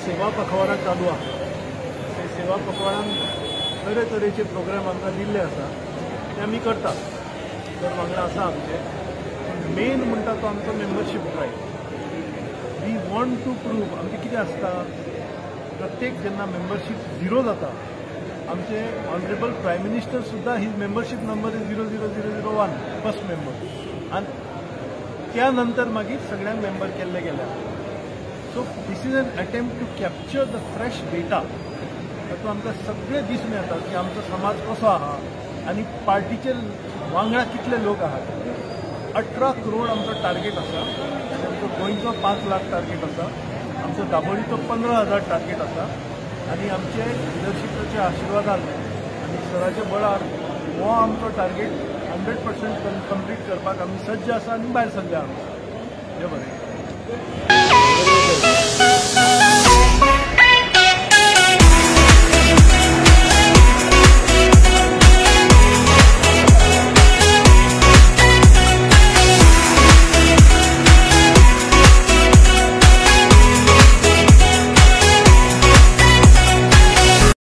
सेवा पखवाडा चालू आहे. ते सेवा पखवाडान तरेतरेचे प्रोग्राम आमकां दिल्ले आसा ते आमी करतात. तर वांगडा आसा आमचे मेन म्हणटा तो आमचो membership drive. We want to prove आमचे कितें आसता प्रत्येक जेन्ना मेंबरशीप 0 जाता आमचे ऑनरेबल प्रायम मिनिस्टर सुद्धा ही membership number is 00001 first member आनी त्या नंतर मागीर सगळ्यांक मेंबर केल्ले गेल्या. So this is an attempt to capture the fresh data. तातूंत आमकां सगळें दिसून येता की आमचो समाज कसो आहा आनी पार्टीचे वांगडा कितले लोक आहात. 18 करोड आमचो टार्गेट आसा. आमचो गोंयचो 5 लाख टार्गेट आसा. आमचो दाबोळीचो 15,000 टार्गेट आसा. आनी आमचे लिडरशिपाच्या आशिर्वादान आनी सराच्या बळार हो आमचो टार्गेट 100% कंप्लीट करपाक आमी सज्ज आसा आनी भायर सरल्या आमी. देव बरें.